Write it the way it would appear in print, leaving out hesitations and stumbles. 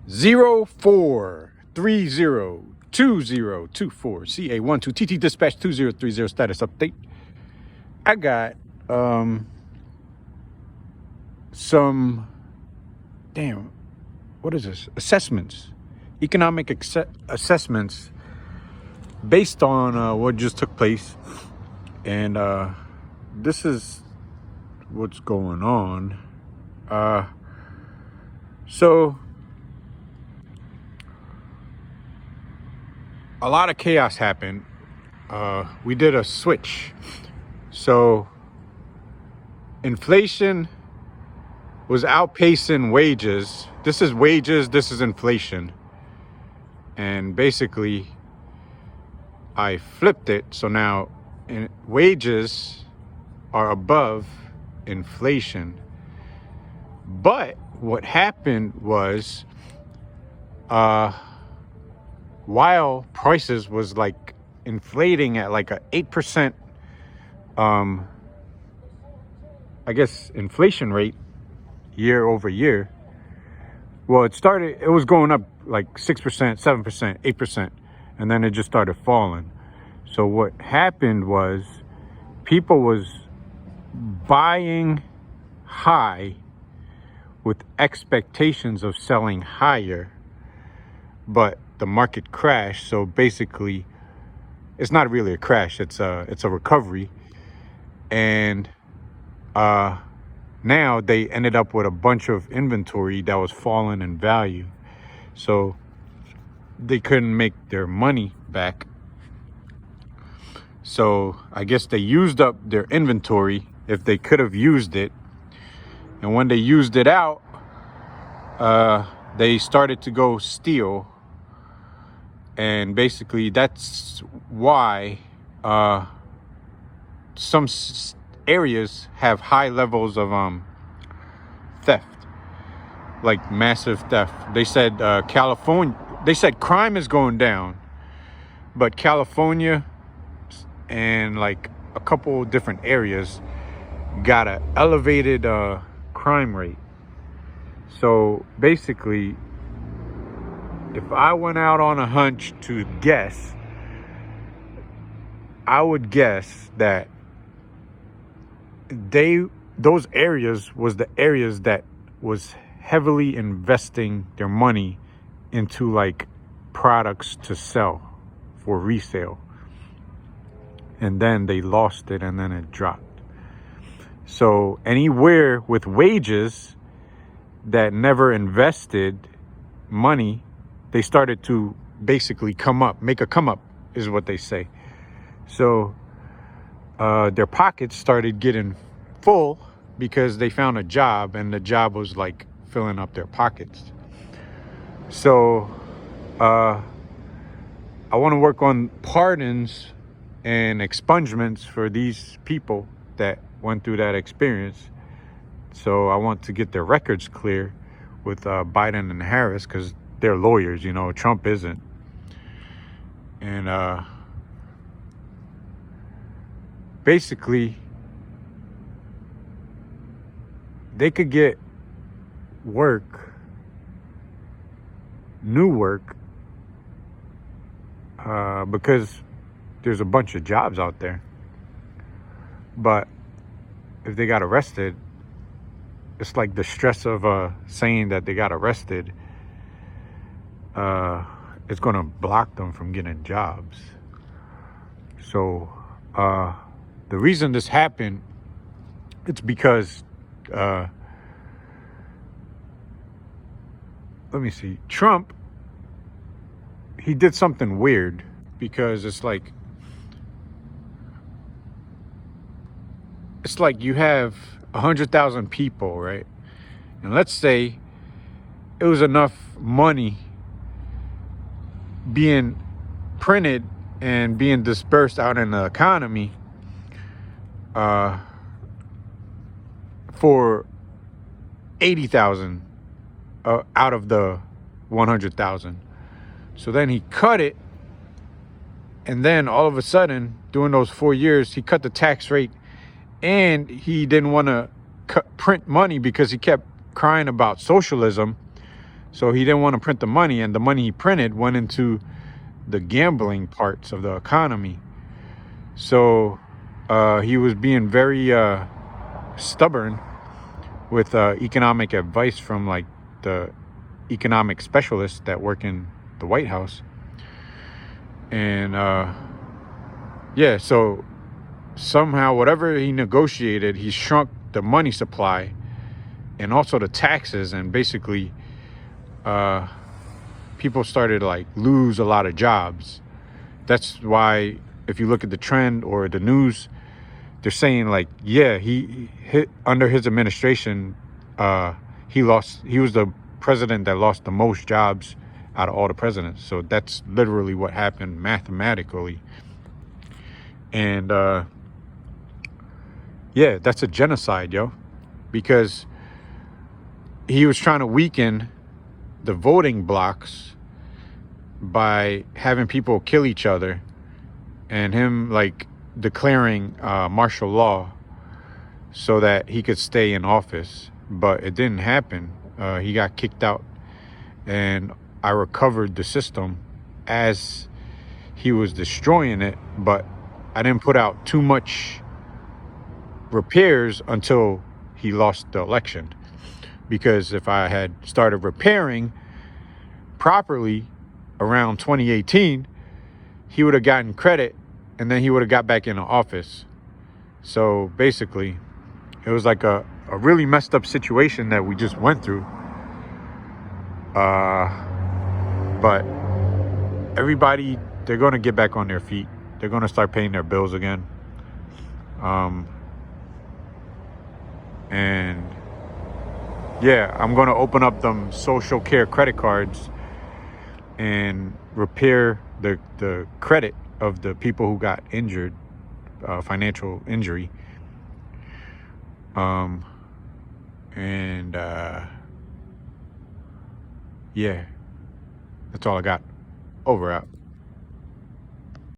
04302024 CA12 TT Dispatch 2030 status update. I got some what is this? Assessments, economic assessments based on what just took place, and this is what's going on. So a lot of chaos happened. We did a switch. So inflation was outpacing wages. This is wages, this is inflation. And basically, I flipped it. So now wages are above inflation. But what happened was, while prices was like inflating at like a 8%, I guess inflation rate year over year. Well, it was going up like 6%, 7%, 8%, and then it just started falling. So what happened was people was buying high with expectations of selling higher, but the market crashed. So basically, it's not really a crash, it's a recovery. And now they ended up with a bunch of inventory that was falling in value. So they couldn't make their money back. So I guess they used up their inventory if they could have used it. And when they used it out, they started to go steal. And basically that's why some areas have high levels of theft, like massive theft. They said they said crime is going down, but California and like a couple different areas got an elevated crime rate. So basically, if I went out on a hunch to guess, I would guess that those areas was the areas that was heavily investing their money into like products to sell for resale, and then they lost it and then it dropped. So anywhere with wages that never invested money, they started to basically make a come up is what they say. So their pockets started getting full because they found a job, and the job was like filling up their pockets. So I want to work on pardons and expungements for these people that went through that experience. So I want to get their records clear with Biden and Harris, because they're lawyers, Trump isn't. And basically, they could get new work, because there's a bunch of jobs out there. But if they got arrested, it's like the stress of saying that they got arrested, it's going to block them from getting jobs. So the reason this happened, it's because let me see, Trump, he did something weird, because it's like you have 100,000 people, right? And let's say it was enough money being printed and being dispersed out in the economy for 80,000 out of the 100,000. So then he cut it, and then all of a sudden, during those 4 years, he cut the tax rate, and he didn't want to print money because he kept crying about socialism. So he didn't want to print the money, and the money he printed went into the gambling parts of the economy. So he was being very stubborn with economic advice from like the economic specialists that work in the White House. And yeah, so somehow whatever he negotiated, he shrunk the money supply and also the taxes, and basically people started to like lose a lot of jobs. That's why if you look at the trend or the news, they're saying like, yeah, he hit under his administration, he was the president that lost the most jobs out of all the presidents. So that's literally what happened mathematically. And yeah, that's a genocide, yo, because he was trying to weaken the voting blocks by having people kill each other, and him like declaring martial law so that he could stay in office. But it didn't happen. He got kicked out, and I recovered the system as he was destroying it, but I didn't put out too much repairs until he lost the election. Because if I had started repairing properly around 2018, he would have gotten credit, and then he would have got back into office. So basically, it was like a really messed up situation that we just went through. But everybody, they're going to get back on their feet. They're going to start paying their bills again. And yeah, I'm going to open up them social care credit cards and repair the credit of the people who got injured, financial injury. And yeah, that's all I got. Over, out.